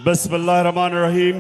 बिस्मिल्लाहिर्रहमानिर्रहीम।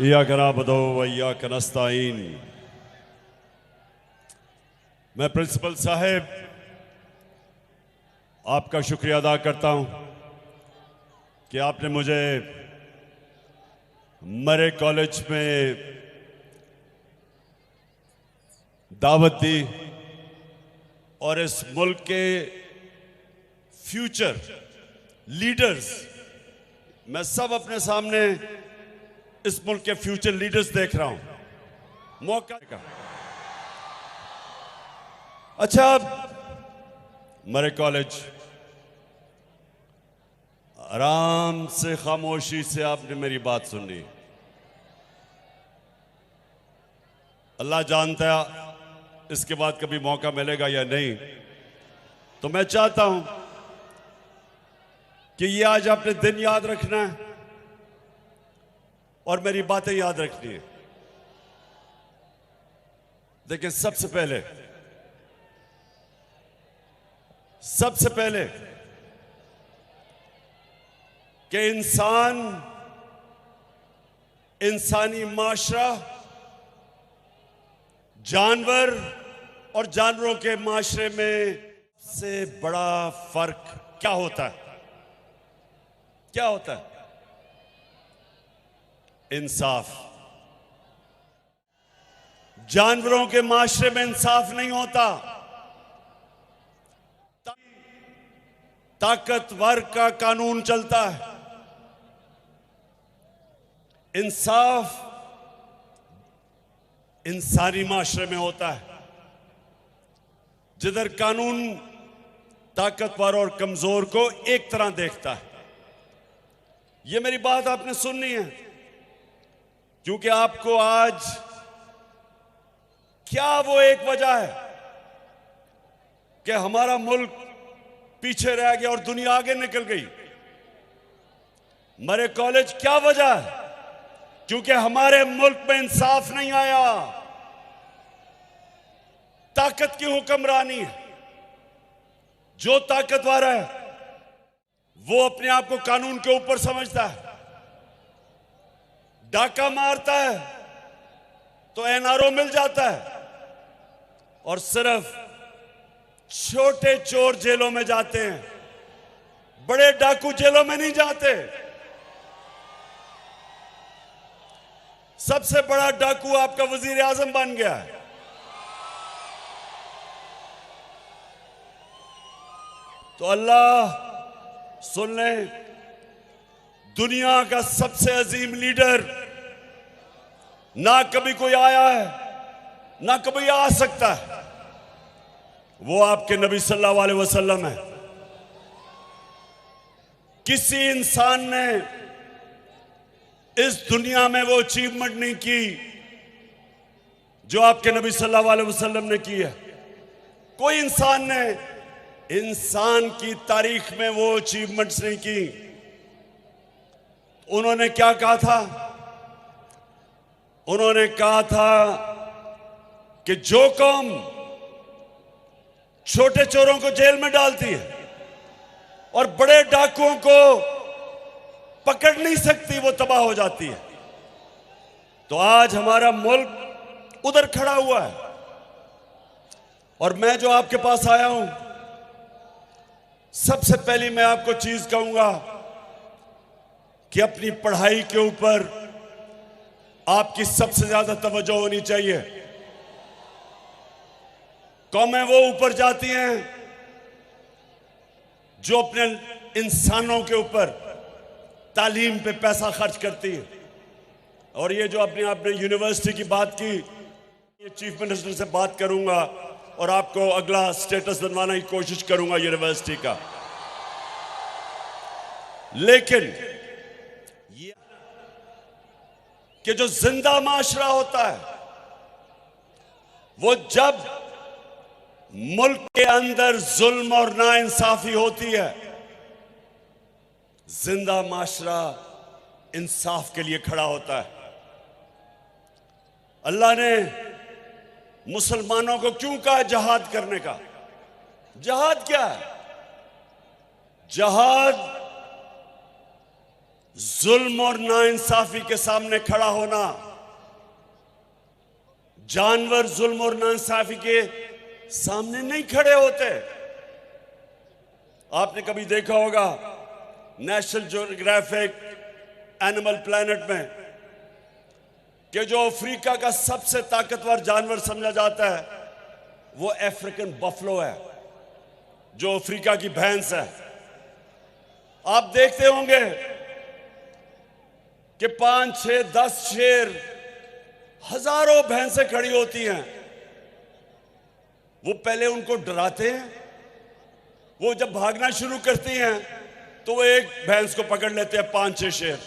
इय्याका नअबुदु व इय्याका नस्तईन। मैं प्रिंसिपल साहब आपका शुक्रिया अदा करता हूं कि आपने मुझे मरे कॉलेज में दावत दी और इस मुल्क के फ्यूचर लीडर्स, मैं सब अपने सामने इस मुल्क के फ्यूचर लीडर्स देख रहा हूं। मौका का अच्छा, मरे कॉलेज आराम से खामोशी से आपने मेरी बात सुनी। अल्लाह जानता है इसके बाद कभी मौका मिलेगा या नहीं। तो मैं चाहता हूं कि ये आज आपने दिन याद रखना है और मेरी बातें याद रखनी है। देखिए, सबसे पहले कि इंसानी माशरा, जानवर और जानवरों के माशरे में से बड़ा फर्क क्या होता है? इंसाफ। जानवरों के माशरे में इंसाफ नहीं होता। ताकतवर का कानून चलता है। इंसाफ इंसानी माशरे में होता है, जिधर कानून ताकतवर और कमजोर को एक तरह देखता है। ये मेरी बात आपने सुननी है, क्योंकि आपको आज क्या वो एक वजह है कि हमारा मुल्क पीछे रह गया और दुनिया आगे निकल गई। मरे कॉलेज क्या वजह है? क्योंकि हमारे मुल्क में इंसाफ नहीं आया। ताकत की हुक्मरानी है। जो ताकतवर है वो अपने आप को कानून के ऊपर समझता है। डाका मारता है तो एनआरओ मिल जाता है, और सिर्फ छोटे चोर जेलों में जाते हैं, बड़े डाकू जेलों में नहीं जाते। सबसे बड़ा डाकू आपका वजीर आजम बन गया है। तो अल्लाह सुन ले, दुनिया का सबसे अजीम लीडर ना कभी कोई आया है, ना कभी आ सकता है। वो आपके नबी सल्लल्लाहु अलैहि वसल्लम है। किसी इंसान ने इस दुनिया में वो अचीवमेंट नहीं की जो आपके नबी सल्लल्लाहु अलैहि वसल्लम ने की है। कोई इंसान ने इंसान की तारीख में वो अचीवमेंट्स नहीं की। उन्होंने क्या कहा था? उन्होंने कहा था कि जो कौम छोटे चोरों को जेल में डालती है और बड़े डाकुओं को पकड़ नहीं सकती, वो तबाह हो जाती है। तो आज हमारा मुल्क उधर खड़ा हुआ है, और मैं जो आपके पास आया हूं, सबसे पहली मैं आपको चीज कहूंगा कि अपनी पढ़ाई के ऊपर आपकी सबसे ज्यादा तवज्जो होनी चाहिए। कौमें वो ऊपर जाती हैं जो अपने इंसानों के ऊपर तालीम पे पैसा खर्च करती है। और ये जो अपने आपने यूनिवर्सिटी की बात की, ये चीफ मिनिस्टर से बात करूंगा और आपको अगला स्टेटस बनवाने की कोशिश करूंगा यूनिवर्सिटी का। लेकिन ये कि जो जिंदा माशरा होता है, वो जब मुल्क के अंदर जुल्म और नाइंसाफी होती है, जिंदा माशरा इंसाफ के लिए खड़ा होता है। अल्लाह ने मुसलमानों को क्यों कहा जहाद करने का? जहाद क्या है? जहाद जुल्म और नाइंसाफी के सामने खड़ा होना। जानवर जुल्म और नाइंसाफी के सामने नहीं खड़े होते। आपने कभी देखा होगा नेशनल ज्योग्राफिक एनिमल प्लैनेट में कि जो अफ्रीका का सबसे ताकतवर जानवर समझा जाता है वो अफ्रीकन बफलो है, जो अफ्रीका की भैंस है। आप देखते होंगे कि 5, 6, 10 शेर, हजारों भैंसें खड़ी होती हैं। वो पहले उनको डराते हैं। वो जब भागना शुरू करती हैं तो वो एक भैंस को पकड़ लेते हैं 5, 6 शेर,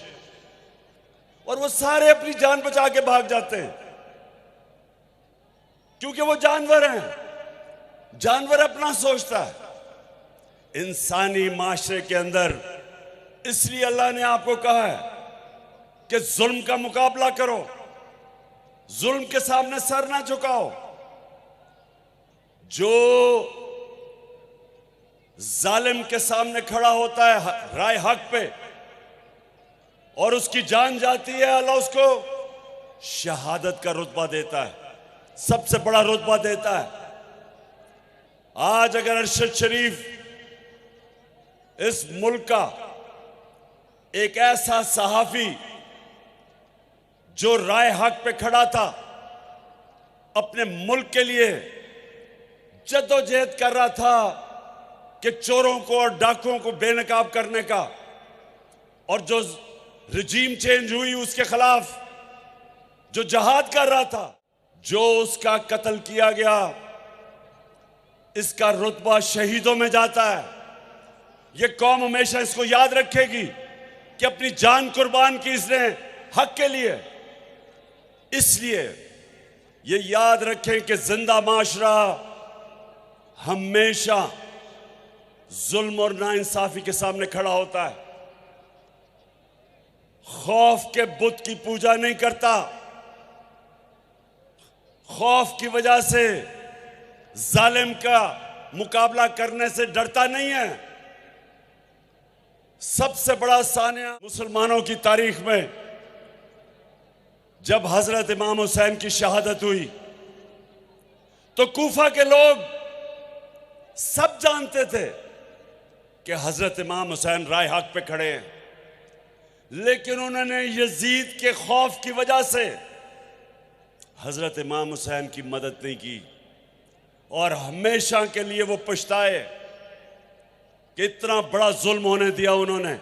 और वो सारे अपनी जान बचा के भाग जाते हैं, क्योंकि वो जानवर हैं। जानवर अपना सोचता है। इंसानी माशरे के अंदर इसलिए अल्लाह ने आपको कहा है कि जुल्म का मुकाबला करो, जुल्म के सामने सर ना झुकाओ। जो जालिम के सामने खड़ा होता है राय हक पे और उसकी जान जाती है, अल्लाह उसको शहादत का रुतबा देता है, सबसे बड़ा रुतबा देता है। आज अगर अरशद शरीफ इस मुल्क का एक ऐसा सहाफी जो राय हक पे खड़ा था, अपने मुल्क के लिए जद्दोजहद कर रहा था कि चोरों को और डाकुओं को बेनकाब करने का, और जो रजीम चेंज हुई उसके खिलाफ जो जहाद कर रहा था, जो उसका कत्ल किया गया, इसका रुतबा शहीदों में जाता है। ये कौम हमेशा इसको याद रखेगी कि अपनी जान कुर्बान की इसने हक के लिए। इसलिए ये याद रखें कि जिंदा माशरा हमेशा जुल्म और नाइंसाफी के सामने खड़ा होता है। खौफ के बुत की पूजा नहीं करता, खौफ की वजह से जालिम का मुकाबला करने से डरता नहीं है। सबसे बड़ा सानिया मुसलमानों की तारीख में जब हजरत इमाम हुसैन की शहादत हुई तो कूफा के लोग सब जानते थे कि हजरत इमाम हुसैन राय हक पे खड़े हैं, लेकिन उन्होंने यजीद के खौफ की वजह से हजरत इमाम हुसैन की मदद नहीं की, और हमेशा के लिए वो पछताए कि इतना बड़ा जुल्म होने दिया उन्होंने।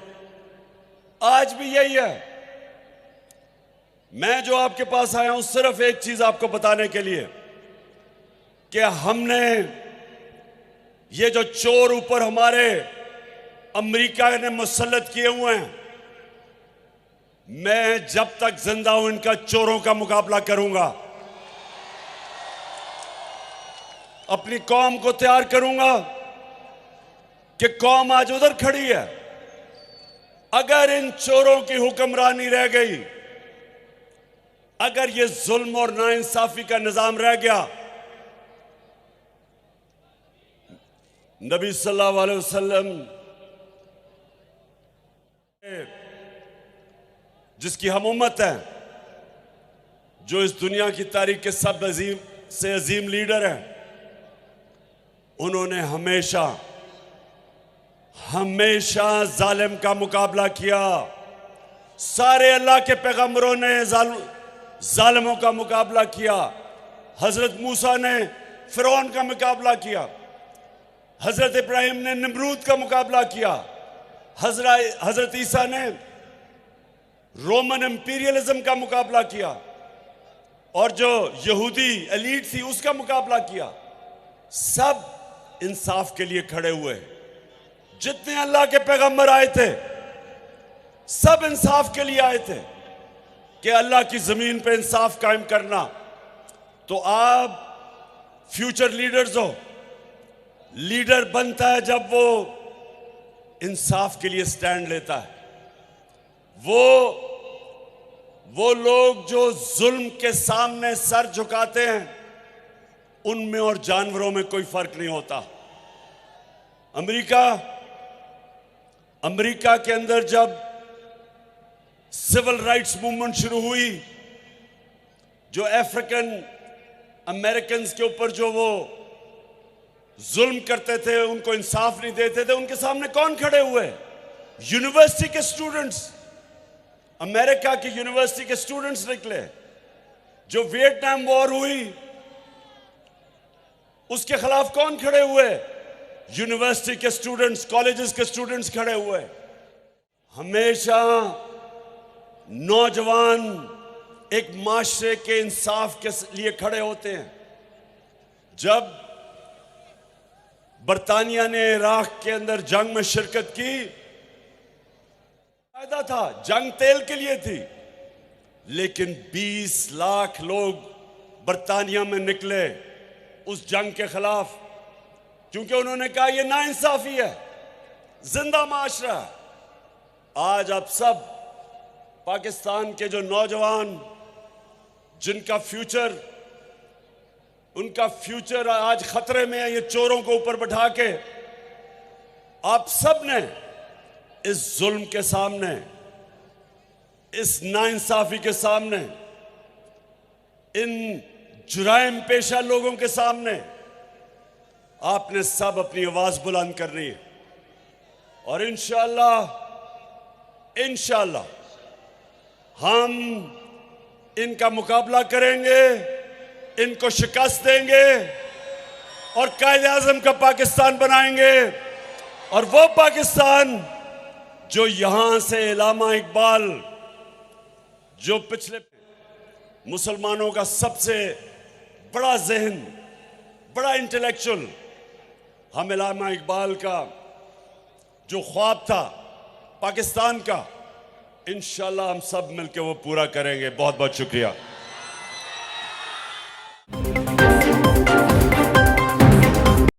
आज भी यही है। मैं जो आपके पास आया हूं सिर्फ एक चीज आपको बताने के लिए कि हमने ये जो चोर ऊपर हमारे अमेरिका ने मुसल्लत किए हुए हैं, मैं जब तक जिंदा हूं इनका चोरों का मुकाबला करूंगा, अपनी कौम को तैयार करूंगा कि कौम आज उधर खड़ी है। अगर इन चोरों की हुक्मरानी रह गई, अगर ये जुल्म और नाइंसाफी का निजाम रह गया, नबी सल्लल्लाहु अलैहि वसल्लम जिसकी हम उम्मत है, जो इस दुनिया की तारीख के सब अजीम लीडर हैं, उन्होंने हमेशा हमेशा जालिम का मुकाबला किया। सारे अल्लाह के पैगंबरों ने जालिमों का मुकाबला किया। हजरत मूसा ने फिरौन का मुकाबला किया, हजरत इब्राहिम ने नमरूद का मुकाबला किया, हजरत ईसा ने रोमन इंपीरियलिज्म का मुकाबला किया, और जो यहूदी एलीट थी उसका मुकाबला किया। सब इंसाफ के लिए खड़े हुए। जितने अल्लाह के पैगंबर आए थे सब इंसाफ के लिए आए थे कि अल्लाह की जमीन पे इंसाफ कायम करना। तो आप फ्यूचर लीडर्स हो। लीडर बनता है जब वो इंसाफ के लिए स्टैंड लेता है। वो लोग जो जुल्म के सामने सर झुकाते हैं, उनमें और जानवरों में कोई फर्क नहीं होता। अमेरिका अमेरिका के अंदर जब सिविल राइट्स मूवमेंट शुरू हुई, जो अफ्रीकन अमेरिकन के ऊपर जो वो जुल्म करते थे, उनको इंसाफ नहीं देते थे, उनके सामने कौन खड़े हुए? यूनिवर्सिटी के स्टूडेंट्स, अमेरिका की यूनिवर्सिटी के स्टूडेंट्स निकले। जो वियतनाम वॉर हुई उसके खिलाफ कौन खड़े हुए? यूनिवर्सिटी के स्टूडेंट्स, कॉलेजेस के स्टूडेंट्स खड़े हुए। हमेशा नौजवान एक माशरे के इंसाफ के लिए खड़े होते हैं। जब बरतानिया ने इराक के अंदर जंग में शिरकत की, फायदा था, जंग तेल के लिए थी, लेकिन 20 लाख लोग बरतानिया में निकले उस जंग के खिलाफ, क्योंकि उन्होंने कहा यह नाइंसाफी है, जिंदा माशरा। आज आप सब पाकिस्तान के जो नौजवान, जिनका फ्यूचर, उनका फ्यूचर आज खतरे में है, ये चोरों को ऊपर बैठा के, आप सब ने इस जुल्म के सामने, इस नाइंसाफी के सामने, इन जुराइम पेशा लोगों के सामने आपने सब अपनी आवाज बुलंद करनी है। और इंशाअल्लाह हम इनका मुकाबला करेंगे, इनको शिकस्त देंगे और कायद-ए-आज़म का पाकिस्तान बनाएंगे। और वो पाकिस्तान जो यहां से इलामा इकबाल, जो पिछले मुसलमानों का सबसे बड़ा ज़हन, बड़ा इंटेलेक्चुअल, हम इलामा इकबाल का जो ख्वाब था पाकिस्तान का, इंशाअल्लाह हम सब मिलकर वो पूरा करेंगे। बहुत बहुत शुक्रिया।